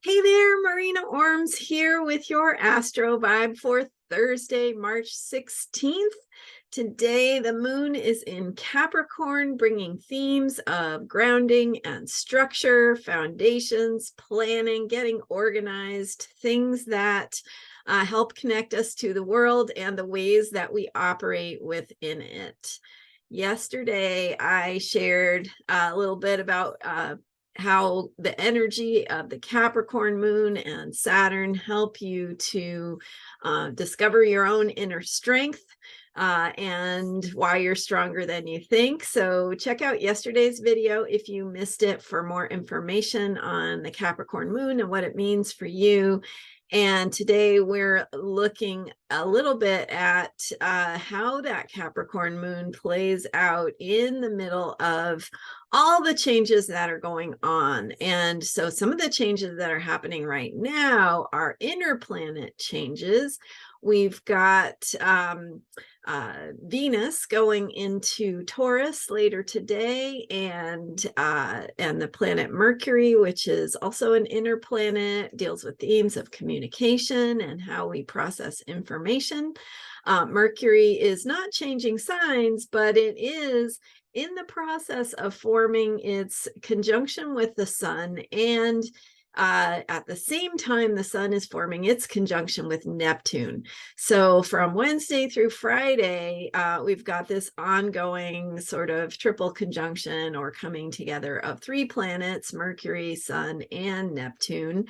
Hey there, Marina Ormes here with your Astro Vibe for Thursday, March 16th. Today, the moon is in Capricorn, bringing themes of grounding and structure, foundations, planning, getting organized, things that help connect us to the world and the ways that we operate within it. Yesterday, I shared a little bit about how the energy of the Capricorn moon and Saturn help you to discover your own inner strength and why you're stronger than you think. So check out yesterday's video if you missed it for more information on the Capricorn moon and what it means for you. And today we're looking a little bit at how that Capricorn moon plays out in the middle of all the changes that are going on. And so some of the changes that are happening right now are inner planet changes. We've got Venus going into Taurus later today, and the planet Mercury, which is also an inner planet, deals with themes of communication and how we process information. Mercury is not changing signs, but it is in the process of forming its conjunction with the sun, and at the same time, the sun is forming its conjunction with Neptune. So from Wednesday through Friday, we've got this ongoing sort of triple conjunction or coming together of three planets, Mercury, Sun, and Neptune.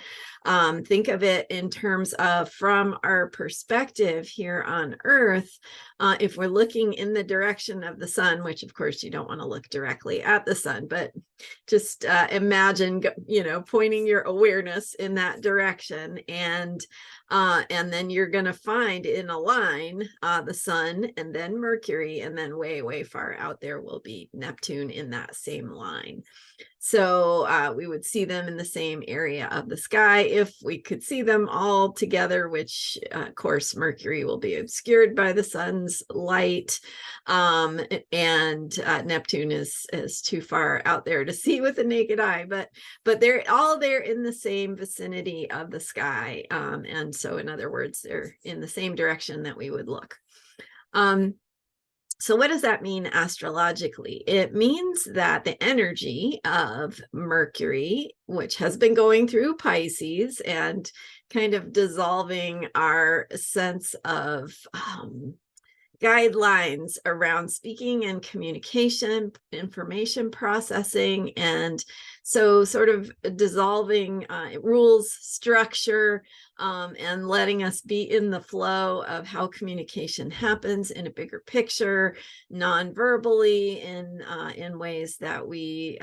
Think of it in terms of, from our perspective here on Earth, if we're looking in the direction of the sun, which of course you don't want to look directly at the sun, but just imagine, pointing your awareness in that direction, and then you're going to find in a line the sun, and then Mercury, and then way far out there will be Neptune in that same line. So we would see them in the same area of the sky if we could see them all together, which of course Mercury will be obscured by the sun's light, and Neptune is too far out there to see with the naked eye, but they're all there in the same vicinity of the sky, and so in other words, they're in the same direction that we would look. So what does that mean astrologically? It means that the energy of Mercury, which has been going through Pisces and kind of dissolving our sense of guidelines around speaking and communication, information processing, and so sort of dissolving rules, structure, and letting us be in the flow of how communication happens in a bigger picture, non-verbally, in ways that we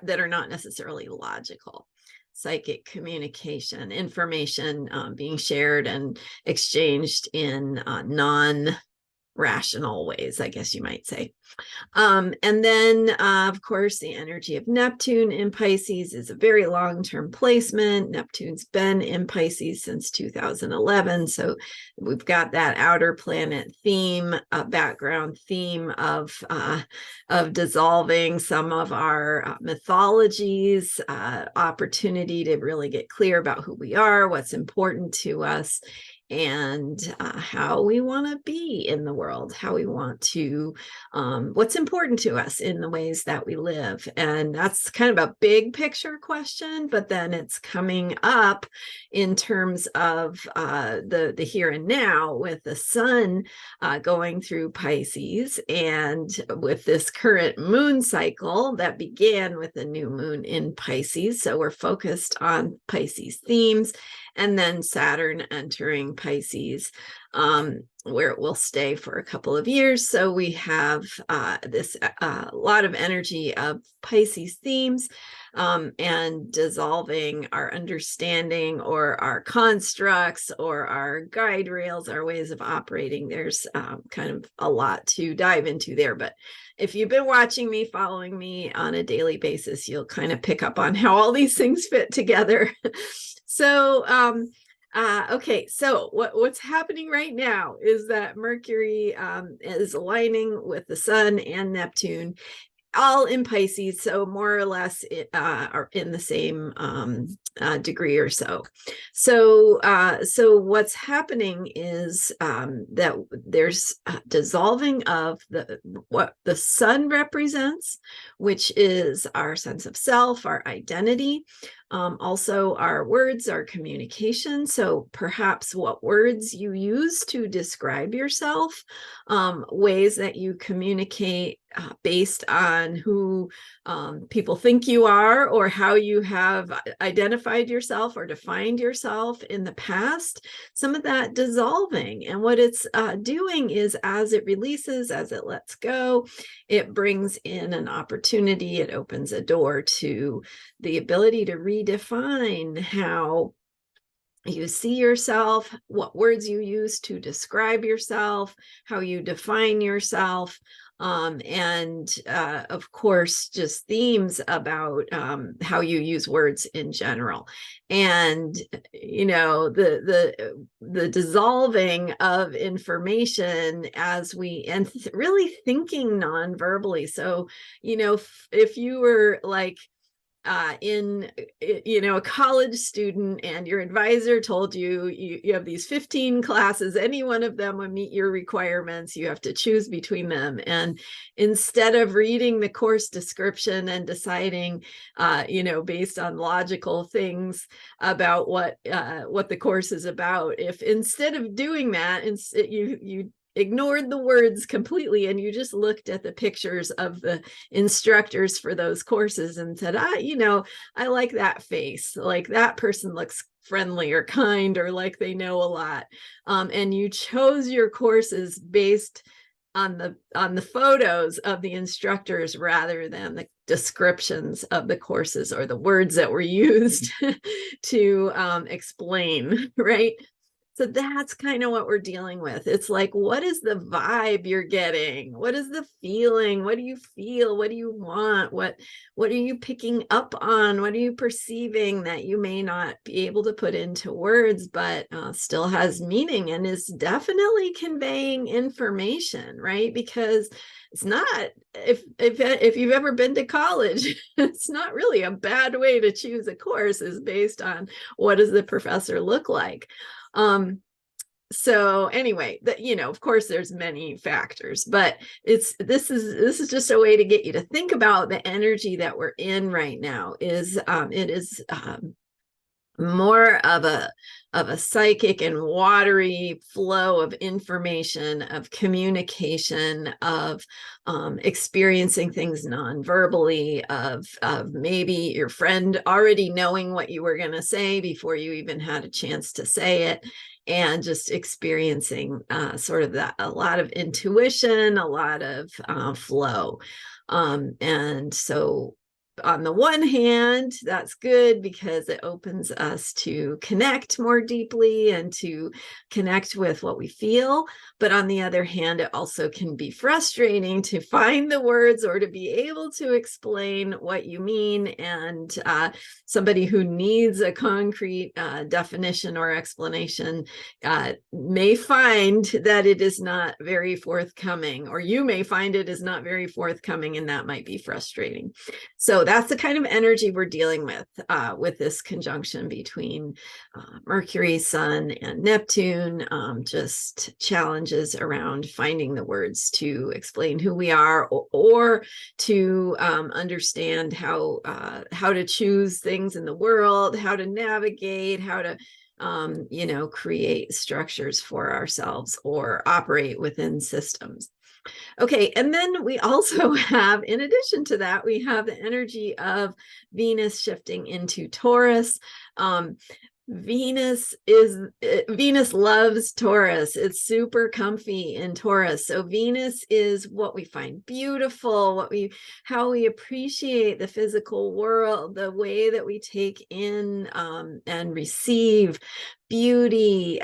that are not necessarily logical. Psychic communication, information being shared and exchanged in non-rational ways, I guess you might say. And then, of course, the energy of Neptune in Pisces is a very long-term placement. Neptune's been in Pisces since 2011. So we've got that outer planet theme, background theme of dissolving some of our mythologies, opportunity to really get clear about who we are, what's important to us, and how we want to be in the world, how we want to, what's important to us in the ways that we live. And that's kind of a big picture question, but then it's coming up in terms of the here and now, with the sun going through Pisces, and with this current moon cycle that began with the new moon in Pisces. So we're focused on Pisces themes, and then Saturn entering Pisces, where it will stay for a couple of years. So we have this lot of energy of Pisces themes, and dissolving our understanding or our constructs or our guide rails, our ways of operating. There's kind of a lot to dive into there, but if you've been watching me, following me on a daily basis, you'll kind of pick up on how all these things fit together. So okay, so what's happening right now is that Mercury is aligning with the sun and Neptune all in Pisces, so more or less are in the same degree or so. So what's happening is that there's dissolving of what the sun represents, which is our sense of self, our identity. Also our words, our communication. So perhaps what words you use to describe yourself, ways that you communicate based on who people think you are, or how you have identified yourself or defined yourself in the past. Some of that dissolving, and what it's doing is, as it releases, as it lets go, it brings in an opportunity. It opens a door to the ability to redefine how you see yourself, what words you use to describe yourself, how you define yourself, and of course, just themes about how you use words in general. And the dissolving of information as we, and really thinking non-verbally. So if you were like a college student, and your advisor told you have these 15 classes, any one of them would meet your requirements, you have to choose between them, and instead of reading the course description and deciding based on logical things about what the course is about, if instead of doing that, you ignored the words completely and you just looked at the pictures of the instructors for those courses and said, I like that face, like that person looks friendly or kind, or like they know a lot, and you chose your courses based on the photos of the instructors rather than the descriptions of the courses or the words that were used to explain, right? So that's kind of what we're dealing with. It's like, what is the vibe you're getting? What is the feeling? What do you feel? What do you want? What are you picking up on? What are you perceiving that you may not be able to put into words, but still has meaning and is definitely conveying information, right? Because it's not, if you've ever been to college, it's not really a bad way to choose a course, is based on what does the professor look like. So anyway, of course there's many factors, but this is just a way to get you to think about the energy that we're in right now. It is more of a psychic and watery flow of information, of communication, of experiencing things non-verbally, of maybe your friend already knowing what you were going to say before you even had a chance to say it, and just experiencing sort of a lot of intuition, a lot of flow. And so on the one hand, that's good because it opens us to connect more deeply and to connect with what we feel. But on the other hand, it also can be frustrating to find the words or to be able to explain what you mean. And somebody who needs a concrete definition or explanation may find that it is not very forthcoming, or you may find it is not very forthcoming, and that might be frustrating. So that's the kind of energy we're dealing with this conjunction between Mercury, Sun, and Neptune. Just challenges around finding the words to explain who we are, or to understand how to choose things in the world, how to navigate, how to create structures for ourselves or operate within systems. Okay, and then we also have, in addition to that, we have the energy of Venus shifting into Taurus. Venus loves Taurus. It's super comfy in Taurus. So Venus is what we find beautiful, how we appreciate the physical world, the way that we take in and receive beauty,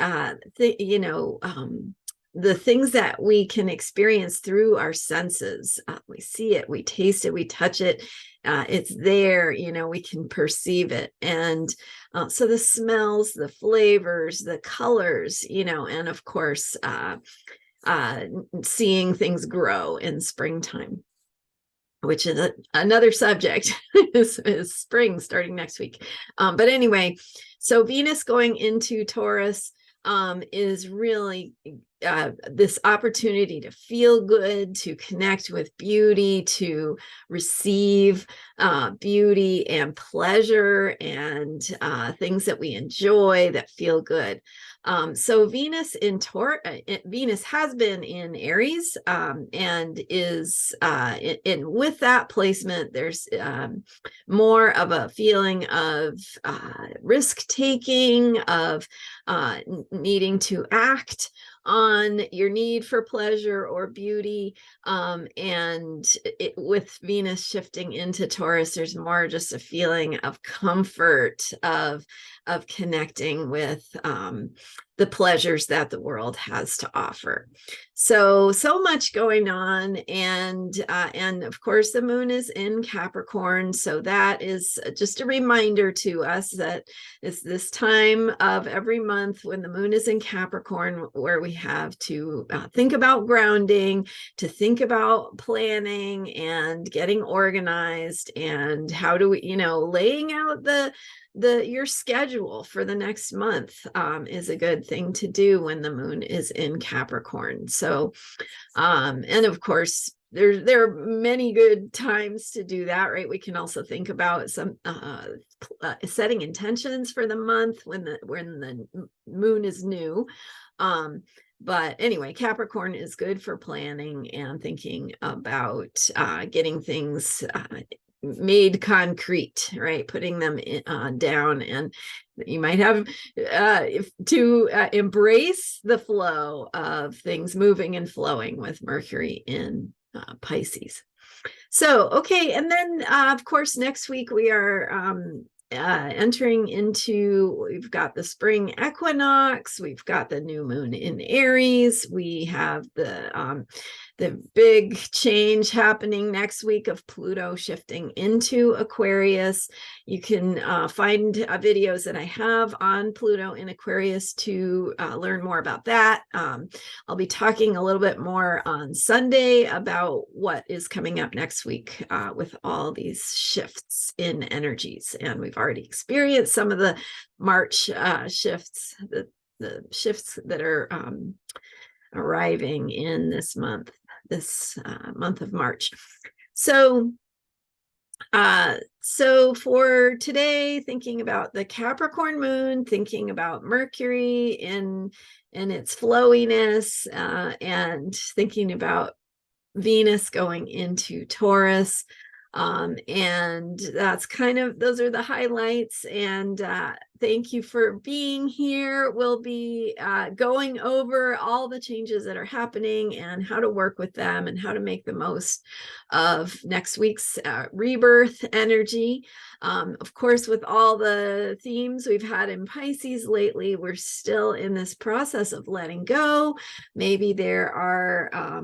the things that we can experience through our senses. We see it, we taste it, we touch it. It's there, we can perceive it. And so the smells, the flavors, the colors, and of course, seeing things grow in springtime. which is another subject, is spring starting next week. But anyway, so Venus going into Taurus is really this opportunity to feel good, to connect with beauty, to receive beauty and pleasure and things that we enjoy that feel good. So Venus in Venus has been in Aries and is with that placement, there's more of a feeling of risk taking, of needing to act on your need for pleasure or beauty. And with Venus shifting into Taurus, there's more just a feeling of comfort, of connecting with the pleasures that the world has to offer. So much going on. And of course, the moon is in Capricorn. So that is just a reminder to us that it's this time of every month when the moon is in Capricorn where we have to think about grounding, to think about planning and getting organized, and how do we, laying out your schedule for the next month is a good thing to do when the moon is in Capricorn. So, and of course, there are many good times to do that, right? We can also think about some setting intentions for the month when the moon is new. But anyway, Capricorn is good for planning and thinking about getting things made concrete, right? Putting them down, and you might have to embrace the flow of things moving and flowing with Mercury in Pisces. So, okay. And then, of course, next week we are entering into, we've got the spring equinox, we've got the new moon in Aries, we have the big change happening next week of Pluto shifting into Aquarius. You can find videos that I have on Pluto in Aquarius to learn more about that. I'll be talking a little bit more on Sunday about what is coming up next week with all these shifts in energies. And we've already experienced some of the March shifts, the shifts that are arriving in this month of March. So for today, thinking about the Capricorn moon, thinking about Mercury in its flowiness, and thinking about Venus going into Taurus. And that's those are the highlights. And thank you for being here. We'll be going over all the changes that are happening and how to work with them and how to make the most of next week's rebirth energy. Of course, with all the themes we've had in Pisces lately, we're still in this process of letting go. Maybe there are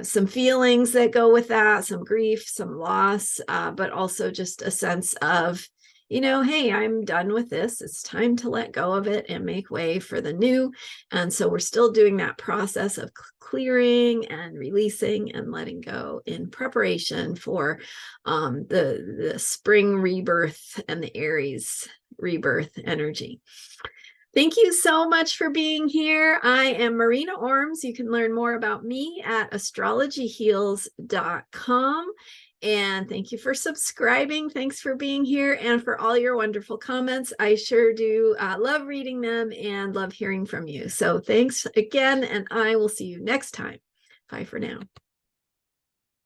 some feelings that go with that, some grief, some loss, but also just a sense of, hey, I'm done with this. It's time to let go of it and make way for the new. And so we're still doing that process of clearing and releasing and letting go in preparation for the spring rebirth and the Aries rebirth energy. Thank you so much for being here. I am Marina Ormes. You can learn more about me at astrologyheals.com. And thank you for subscribing. Thanks for being here and for all your wonderful comments. I sure do love reading them and love hearing from you. So thanks again, and I will see you next time. Bye for now.